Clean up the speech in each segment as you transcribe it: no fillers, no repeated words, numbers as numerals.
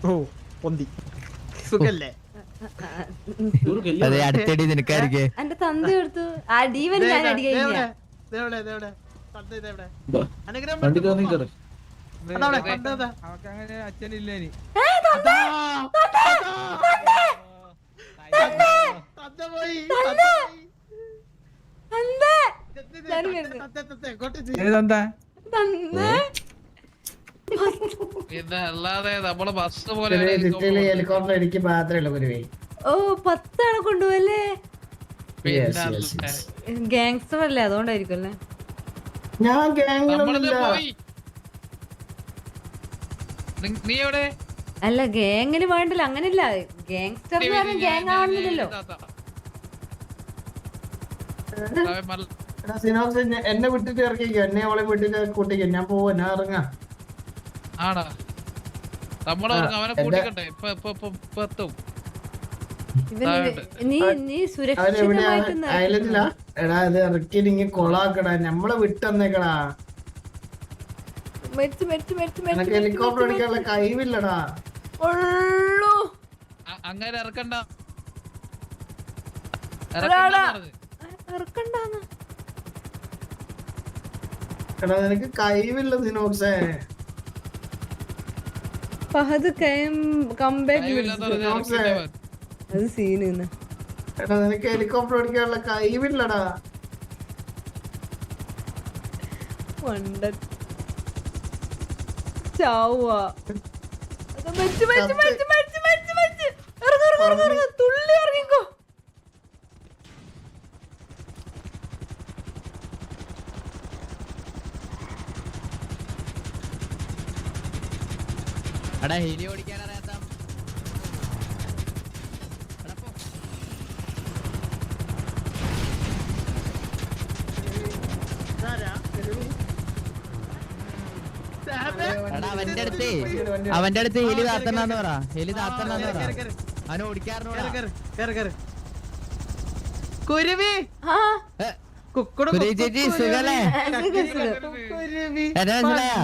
ഓ പൊന്തി സുഖല്ലേ? അതെ അടുത്തടി നിനക്കായിരിക്കേ എന്റെ തന്ത എടുത്തു ആ ഡീവൻ ഞാൻ അടി കഴിഞ്ഞ അച്ഛനില്ലേ പിന്നെ അല്ലാതെ നമ്മള് ബസ് പോലെ ഹെലികോപ്റ്റർ എനിക്ക് മാത്രമേ ഉള്ളൂ. ഓ 10 ആണ് കൊണ്ടുപോവല്ലേ? പിന്നെ ഗാങ്സ്റ്റർ അല്ലേ, അതുകൊണ്ടായിരിക്കും അല്ലേ? ഞാൻ നമ്മളിത് പോയി. നീ എവിടെ? അല്ല ഗാങ്ങിന് വേണ്ടില്ല, അങ്ങനില്ല. ഗാങ്സ്റ്റർ ഗാങ് ആവണമെന്നില്ലല്ലോ. എന്നെ വിട്ടിട്ട് ഇറക്കിക്കോ, എന്നെ അവളെ വിട്ടിട്ട് കൂട്ടിക്കോ. ഞാൻ പോവാ, ഞാൻ ഇറങ്ങാം. ആണോ? നമ്മളെ അവനെ കൂട്ടിക്കട്ടെ. ഇപ്പൊ എത്തും. നീ സുരക്ഷിതമായിട്ട് അയലത്തിലാ? എടാ ഇത് ഇറക്കിട്ട് ഇങ്ങനെ കൊളാക്കടാ, നമ്മളെ വിട്ടെന്നേക്കടാ. ഹെലികോപ്റ്റർ അടിക്കാനുള്ള കഴിവില്ലടാ. അങ്ങനെ ഇറക്കണ്ട. എടാ നിനക്ക് കഴിവില്ല സിനോക്സേ. അത് സീന്. എടാ നിനക്ക് ഹെലികോപ്റ്റർ അടിക്കാനുള്ള കഴിവില്ലടാ. തുള്ളി ഇറങ്ങിക്കോ. എടാ ഹെലി ഓടിക്കാൻ അറിയാത്ത അവന്റെ അടുത്ത് ഹെലി താത്തണ്ടെന്ന് പറ. ഹെലി താത്തണ്ടെന്ന് പറ. അവന് ഓടിക്കാറിനോടാ. ചേച്ചി സുഖല്ലേ? എന്നെ മനസ്സിലായോ?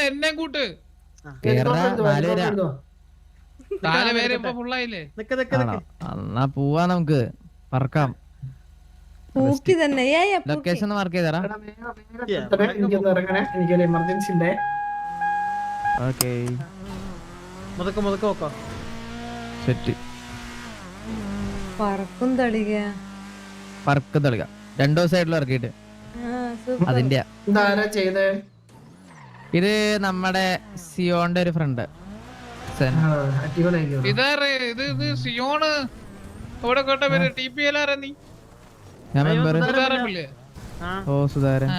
എന്നെ കൂട്ട്. എന്നാ പോവാ, നമുക്ക് പറക്കാം. Location mark ചെയ്തരാ. എനിക്കൊരു എമർജൻസി ഉണ്ടേ. Okay set. പറക്കും തളിക 2 സൈഡിലും ഇറക്കിട്ട് അതിന്റെ. ഇത് നമ്മുടെ സിയോന്റെ ഒരു ഫ്രണ്ട്. സിയോണ് ഇവിടെ കോട്ട പേര് TPL ആരാ നീ? ഞാൻ മെമ്പർ. ഓ സുധാരൻ.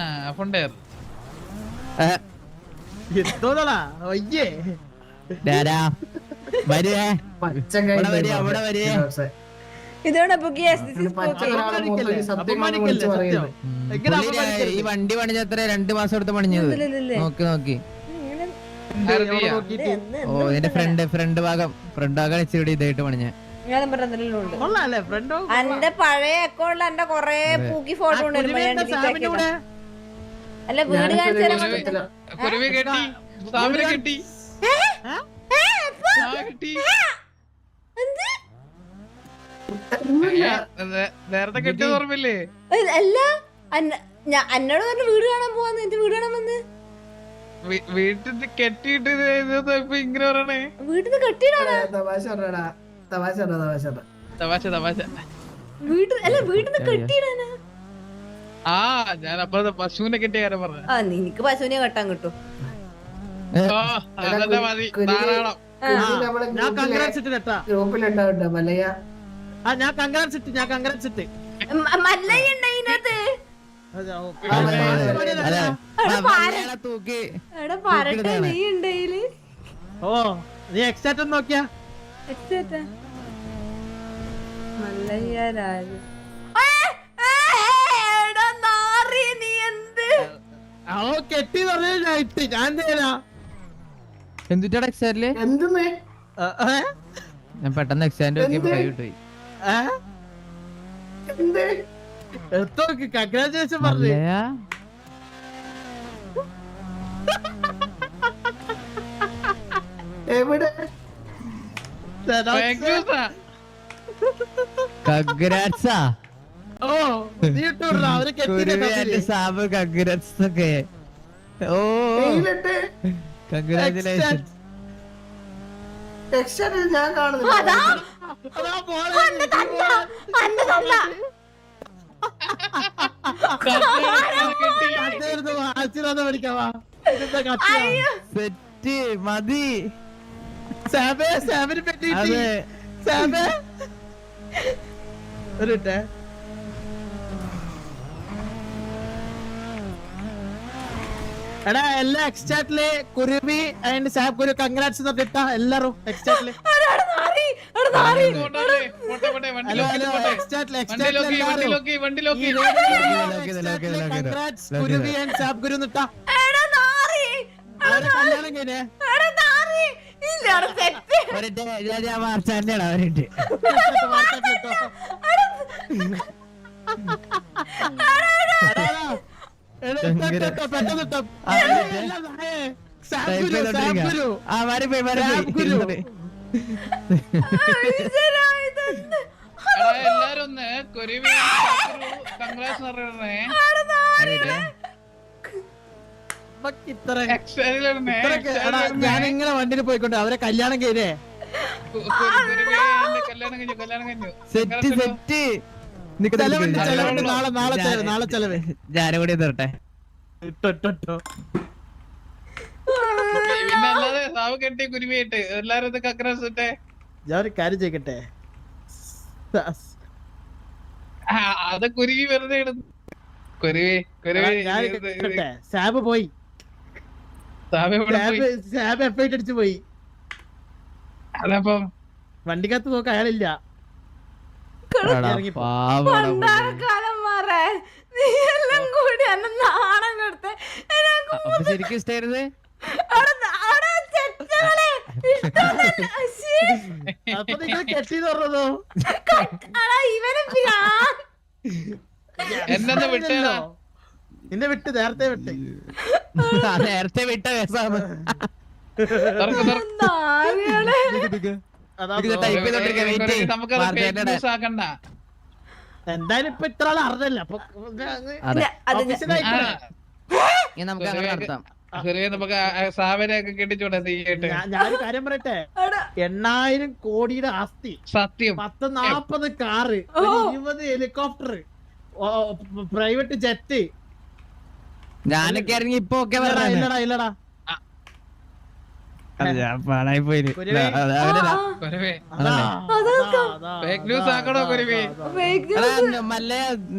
ഈ വണ്ടി പണിഞ്ഞത്ര 2 മാസം എടുത്ത് പണിഞ്ഞത്. നോക്കി ഓ ഇതിന്റെ ഫ്രണ്ട് ഭാഗം ഇച്ചിരി ഇതായിട്ട് പണിഞ്ഞ. എന്റെ പഴയ അക്കൗണ്ടിൽ എന്റെ കൊറേ പൂക്കി ഫോട്ടോ ഉണ്ടായിരുന്നു. അല്ല വീട് കാണിച്ചു നേരത്തെ കെട്ടി ഓർമ്മയില്ലേ? അല്ല എന്നോട് പറഞ്ഞ വീട് കാണാൻ പോവാന്ന്. എന്റെ വീട് കാണാൻ വന്ന് വീട്ടിൽ കെട്ടിയിട്ട് ഇങ്ങനെ പറയണേ. വീട്ടിൽ നിന്ന് കെട്ടിയിടാനാ? വീട്ടിൽ നിന്ന് കെട്ടിയിടാനാ? ആ ഞാൻ അപ്പൊ പശുവിനെ കെട്ടിയ കാര്യം പറഞ്ഞു. നിനക്ക് പശുവിനെ കെട്ടാൻ കിട്ടും. മതി ധാരാളം. ഓ നീ എക്സാറ്റ് നോക്കിയാ കെട്ടി പറഞ്ഞിട്ട് ഞാൻ എന്തുട്ടാ എക്സാറ്റില്? ഞാൻ പെട്ടെന്ന് എക്സാറ്റ് നോക്കിയപ്പോ കൈ വിട്ടുപോയി. കൺഗ്രാജുലേഷൻ പറഞ്ഞു. കഗ്രാറ്റ്സാ ഓ നീ ഇട്ടുവിടടാ, അവര് കുരുവി കെട്ടി ആൻഡ് സാബ് കഗ്രാറ്റ്സ് ഒക്കെ. ഓ കൺഗ്രാറ്റുലേഷൻ. ഞാൻ കാണുന്നില്ല. അതാ അതാ പോളെ, അന്റെ തന്ത, അന്റെ തന്ത. കത്തിയെടുത്ത് ആശീർവാദം മേടിക്കാവാ. ഇതെന്താ കത്തിയാ? അയ്യോ. സെറ്റ് മതി. സാബേ, സാബിന് പെട്ടി കിട്ടി. അതെ. സാബേ ഒരു മിനിറ്റ്. എടാ എല്ലാ എക്സ്റ്റാറ്റില് കുരുവി ആൻഡ് സാബ് കുരു കൺഗ്രാറ്റ്സ് ഇട്ടാ എല്ലാരും എക്സ്റ്റാറ്റില്. എടാ, എടാ, നാറി, എടാ, നാറി. ഹലോ ഹലോ എക്സ്റ്റാറ്റില് കൺഗ്രാറ്റ്സ് കുരുവി ആൻഡ് സാബ് കുരു ഇട്ടാ. എടാ, നാറി. അവരെ കല്യാണം കഴിഞ്ഞേ. എടാ, നാറി. ഇല്ല, എടാ, തെറ്റ്. ഞാൻ മാർച്ചാണ്ടാണ് അവരുണ്ട്. എല്ലാരും ഒന്ന് കുരുവി കൺഗ്രാറ്റ്സ് പറയണേ. ഞാനിങ്ങനെ വണ്ടിയിൽ പോയിക്കൊണ്ട് അവരെ കല്യാണം കഴിഞ്ഞേ. കല്യാണം കഴിഞ്ഞു. Set set. ചെലവുണ്ട്, ചെലവുണ്ട്. നാളെ ചെലവ്. ഞാനും കൂടി തരട്ടെ. ഇട്ടോ പിന്നെ അല്ലാതെ സാവ് കെട്ടി കുരുവിയായിട്ട് എല്ലാരും ഇത് കൺഗ്രാറ്റ്സ് ഇട്ടേ. ഞാൻ ഒരു കാര്യം ചെയ്യട്ടെ. അത് കുരുവി വെറുതെ ഇടുന്നു. കുരുവി സാബ് പോയി. സാബ് എഫ്ഐറ്റ് അടിച്ചു പോയി. അതപ്പം വണ്ടിക്കകത്ത് നോക്ക അയാളില്ല. പണ്ടാരക്കാലം മാറേ, നീ എല്ലാം കൂടി എന്നെ നാണം കെടുത്ത്. ശരിക്കും ഇഷ്ടായിരുന്നേ. അപ്പൊ നിങ്ങൾ കെട്ടിന്ന് പറഞ്ഞതോ? എന്നെ വിട്ടേടാ. നിന്നെ വിട്ട് നേരത്തെ വിട്ട്. നേരത്തെ വിട്ട കേസാണ്. എന്തായാലും ഇപ്പൊ ഇത്ര ആൾ അറിഞ്ഞല്ല. അപ്പൊ നമുക്ക് അങ്ങനെ നടത്താം. നമുക്ക് സാവനെയൊക്കെ കെട്ടിച്ചോട്ടെ തീയായിട്ട്. ഞാനൊരു കാര്യം പറയട്ടെ. 8,000 കോടിയുടെ ആസ്തി, സത്യം, 10-40 കാറ്, 20 ഹെലികോപ്റ്റർ, പ്രൈവറ്റ് ജെറ്റ്. ഞാനൊക്കെ ഇറങ്ങി ഇപ്പൊ ഒക്കെ ഇല്ലടാ പാടായി പോയി. ഫേക്ക് ന്യൂസ് ആക്കണോ കുരുവി? മല്ല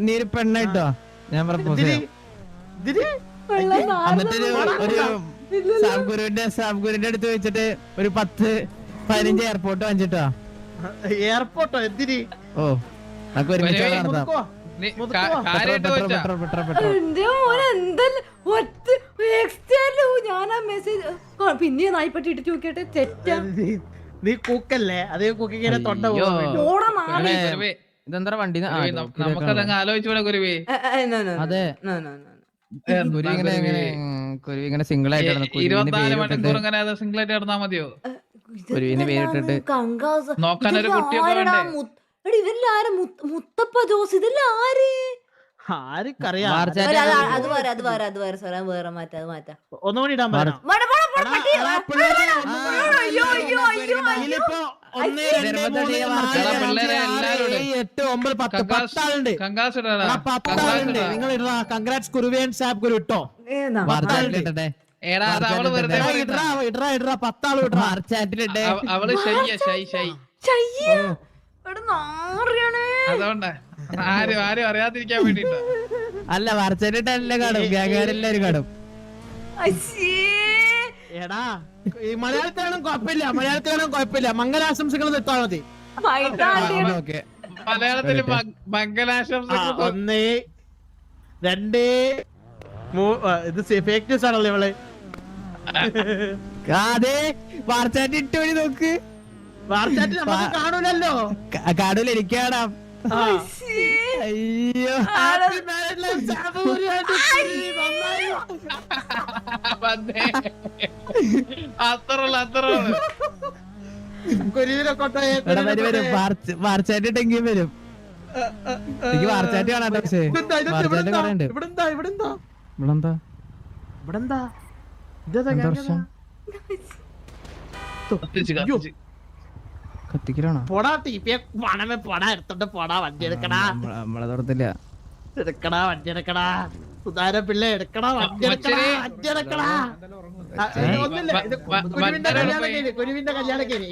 നീര് പെണ്ണായിട്ടോ ഞാൻ പ്രപ്പോസ് ചെയ്യാം. എന്നിട്ട് ഒരു സാംഗുരുവിന്റെ അടുത്ത് വെച്ചിട്ട് ഒരു 10-15 എയർപോർട്ട് വാങ്ങിച്ചിട്ടോ. എയർപോർട്ടോ എന്തിന്? ഓ നമുക്ക് ഒരുമിച്ച് നടത്താം. പിന്നെ നായിപ്പറ്റി ഇട്ടിട്ട് നോക്കിട്ടെ. തെറ്റാ, നീ കൂക്കല്ലേ? അതേ കുക്കിങ്ങനെ തൊണ്ട ഇതെന്താ വണ്ടി? നമുക്കതങ്ങ് ആലോചിച്ചൂടെ കുരുവി? അതെ കുരുവി ഇങ്ങനെ സിംഗിൾ ആയിട്ട് 24 മണിക്കൂർ ഇങ്ങനെ സിംഗിൾ ആയിട്ട് നടന്നാ മതിയോ? കുരുവിനെ പേരിട്ടിട്ട് നോക്കാനൊരു കുട്ടിയൊക്കെ വേണ്ടേ? ഇതെല്ലാരും മുത്തപ്പ ജോസ്, ഇതെല്ലാം ആര്? ആർക്കറിയാം. വേറെ മാറ്റാ, അത് മാറ്റാ. ഒന്നുകൂടി ഇടാൻ പറയാം. നിങ്ങൾ ഇടാ കൺഗ്രാറ്റ്സ് കുരുവേൻ സാബ് കുരു ഇട്ടോ. എടാ അത് അവള് വെറുതെ ഇടാ 10 ആള് ഇടാ. അവള് അതുകൊണ്ടാ ആരും അറിയാതിരിക്കാൻ വേണ്ടിട്ടാ. അല്ല വാർച്ചേട്ടല്ലേ കാണും, ഗ്യാങ്ങാരെല്ലാരും കാണും. എടാ ഈ മലയാളത്തിലാണും കുഴപ്പമില്ല. മംഗലാശംസകൾ ഇട്ടാ മതി. മലയാളത്തില് മംഗലാശംസകൾ 1 2 ഇത് ഫേക്ക് ന്യൂസ് ആണല്ലോ ഇവള്. അതെ വാർച്ചാറ്റ് ഇട്ട് വഴി നോക്ക്. വാർച്ചാറ്റ് നമുക്ക് കാണൂലല്ലോ. കാണൂല, എനിക്ക് കാണാം. അയ്യോ അത്ര കുരുവിനെ കൊണ്ടുപോയി എടാ വരും വാർച്ചാറ്റിട്ടെങ്കിലും വരും. എനിക്ക് വാർച്ചാറ്റ് കാണാം പക്ഷേ വാർച്ചാറ്റ് പറയണ്ട്. ഇവിടെന്താ ഇവിടെന്താ ഇതെന്താ എന്താ പ്രശ്നം? കത്തിക്കലാണോ? പോടാ ടീപ്പിയെ പണമേ പോടാ എടുത്തോണ്ട് പോടാ വണ്ടി എടുക്കടാ നമ്മളെ തുടത്തില്ല. എടുക്കടാ വണ്ടി എടുക്കടാ സുധാര പിള്ള എടുക്കടാ വണ്ടി എടുക്കടാ വണ്ടി എടുക്കടാ ഒന്നില്ല ഇത് കുരുവിന്റെ കല്യാണം കഴിഞ്ഞു കുരുവിന്റെ കല്യാണം കഴിഞ്ഞു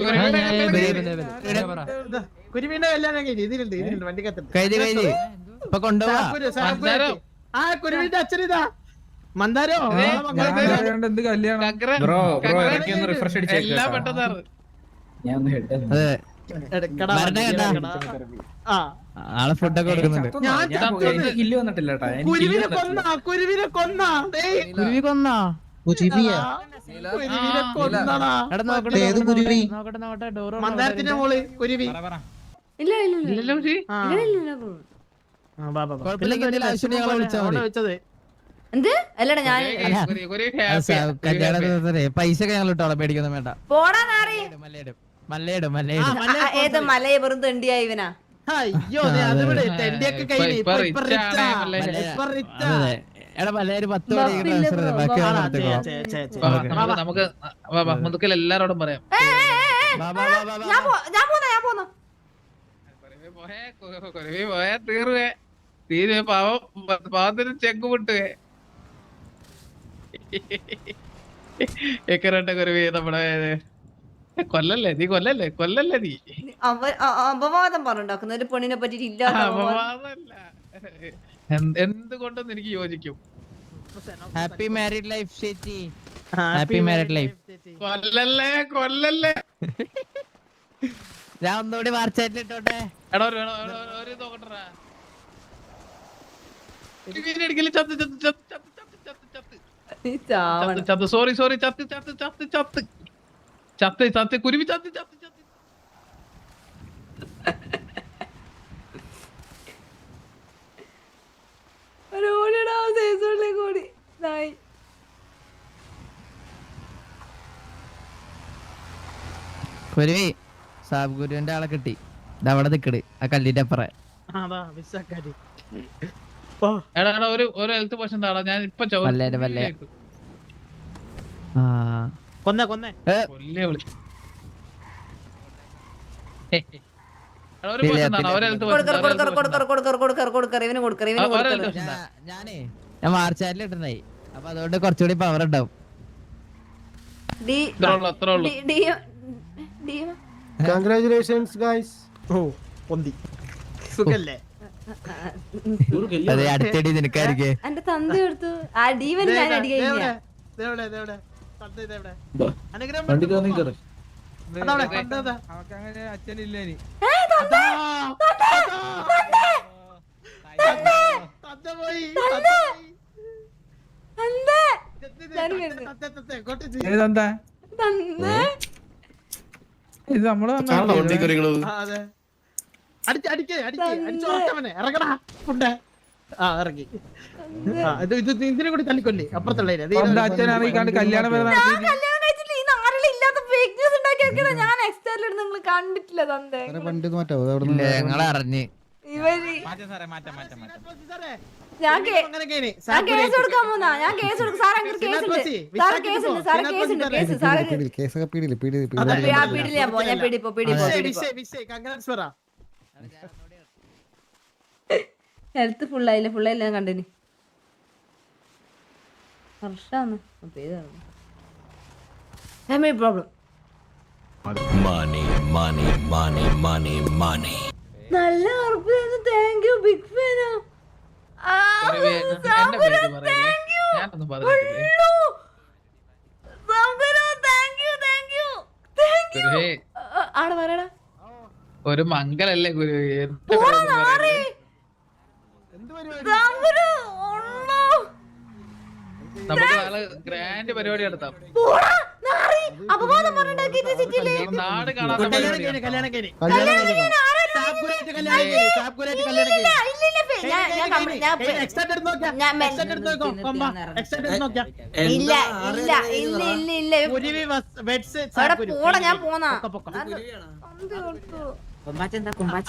കുരുവിന്റെ കല്യാണം കഴിഞ്ഞു ഇതിലുണ്ട് വണ്ടി കത്തുണ്ട് കഴിഞ്ഞ് ഇപ്പൊ കൊണ്ടുപോവാ. ആ കുരുവിന്റെ അച്ഛനിതാ മന്ദാരോ എന്ത് കല്യാണം? എല്ലാം പെട്ടെന്നാണ്. അതെ എടുക്കടാ വരണേ കേട്ടാ. ആ ആളെ ഫുഡൊക്കെ കൊടുക്കുന്നുണ്ട്. കില്ല് വന്നിട്ടില്ല കുരുവിനെ കൊന്നാ കുരുവി കൊന്നാ? കുരുവിനെ കൊന്നടാ എടാ നോക്കട്ടെ ഡോർ. മന്ദാരത്തിന്റെ മോള് കുരുവി ഇല്ല ഇല്ല ഇല്ല ഇല്ലല്ലോ ജി. ആ. ഇല്ല ഇല്ല ഇല്ല bro. കുഴപ്പമില്ലെങ്കിൽ എന്തെങ്കിലും ആവശ്യം ഞങ്ങളെ വിളിച്ചാൽ മതി. വെച്ചത് എന്ത് അല്ലടാ ഞാൻ കല്യാണ ദിവസത്തിനെ പൈസ ഒക്കെ ഞങ്ങൾ ഇട്ടോളാം, പേടിക്കൊന്നും വേണ്ട. പോടാ നാറി. മല്ലയിടും ഏത് മലയെ വെറും തെണ്ടിയാ ഇവനാ? അയ്യോ അത് ഇവിടെ ടെന്റിയൊക്കെ കഴിഞ്ഞു ഇപ്പൊ rich ആണ് അതെ. എടാ മല്ലയൊരു 10 മണി ബാക്കി നമുക്ക് മുതുക്കൽ എല്ലാരോടും പറയാം. ഞാൻ പോന്നു കുരുവി പോയാ തീരുവേ പാവത്തിന് ചെക്ക് വിട്ടുവേ. എക്കരട്ട കുരുവി നമ്മുടെ കൊല്ലല്ലേ നീ അപവാദം പറഞ്ഞുണ്ടാക്കുന്ന ഒരു പെണ്ണിനെ പറ്റിട്ട് ഇല്ലാത്ത അപവാദമല്ല. എന്തുകൊണ്ടെന്ന് എനിക്ക് യോജിക്കും. ഹാപ്പി മാരീഡ് ലൈഫ് ചേച്ചി. Happy married life. കൊല്ലല്ലേ ഞാൻ ഒന്നുകൂടി വാർച്ചാറ്റിലിട്ടോട്ടെ. എടാ ഒരു നോക്കട്ടെടാ. കുരുവിനെ ചത്ത് സോറി ചത്ത് കുരുവി ചത്ത് കൂടി നായി. കുരുവി സാബ് ഗുരുവിന്റെ ആളെ കിട്ടി. ഇതവിടെ നിക്കട് ആ കല്ലിന്റെ അപ്പുറം. എടാ ഒരു ഹെൽത്ത് പോഷൻ താടാ. ഞാൻ ഇപ്പൊ വല്ലേ. കൊന്നേ കൊല്ലേ വിളി. ഒരു പോഷൻ താടാ. ഒരു ഹെൽത്ത് പോഷൻ ഞാൻ വാർച്ചാറ്റിൽ ഇട്ടുണ്ടായി. അപ്പൊ അതുകൊണ്ട് കുറച്ചുകൂടി പവർ ഉണ്ടാവും. അത്രേ ഉള്ളൂ. Congratulations guys. ഓ പൊന്തി സുഖല്ലേ അതെ അടുത്തടി നിനക്കായിരിക്കേ. എന്റെ തന്ത എടുത്തു ആ ഡീവൻ ഞാൻ അടി കഴിഞ്ഞ അവർക്ക് അങ്ങനെ അച്ഛനില്ലേ? ഏതെന്താ ഇത് നമ്മള് ഇറങ്ങടാ ഫുഡ് ആ ഇറങ്ങി ഇതിനെ കൂടി തല്ലിക്കൊല്ലേ അപ്പുറത്തുള്ള അച്ഛൻ അറിയിക്കാണ്ട് കല്യാണം വരെ നടത്തി. ഞാൻ എക്സ്റ്ററിൽ നിങ്ങൾ കണ്ടിട്ടില്ല തന്തേ ഞങ്ങളെ അറിഞ്ഞ് ഞാൻ കേസ് കൊടുക്കാൻ പോന്നാ. ഞാൻ കേസ് കൊടുക്കും സാർ. ഹെൽത്ത് ഫുള്ളായില്ല ഞാൻ കണ്ടിന്. വർഷാന്ന് പ്രോബ്ലം. നല്ല ഉറപ്പായിരുന്നു. താങ്ക് യു ബിഗ് ഫാനാ. ഒരു മംഗലല്ലേ ഗുരുവി. നമുക്ക് നാളെ ഗ്രാൻഡ് പരിപാടി നടത്താം. നാട് കാണാൻ സാബ്കുരായിട്ട് കല്യാണം ചെയ്യ്, സാബ്കുരായിട്ട് കല്യാണം ചെയ്യ്. ഇല്ല, Extend എടുത്ത് നോക്കിയാ, ഞാൻ extend എടുത്ത് നോക്കോ, കൊമ്പ, extend എടുത്ത് നോക്കിയാ. ഇല്ല ഇല്ല ഇല്ല ഇല്ല ഇല്ല കുരുവി വെഡ്സ് അവിടെ സാബ്കുരു. പോടാ, ഞാൻ പോന്നാ. പൊക്ക. അത് എന്ത് കൊടുത്തു?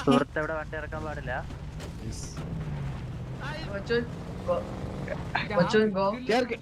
സുഹൃത്ത് ഇവിടെ വണ്ടി ഇറക്കാൻ പാടില്ല. കേർക്ക്.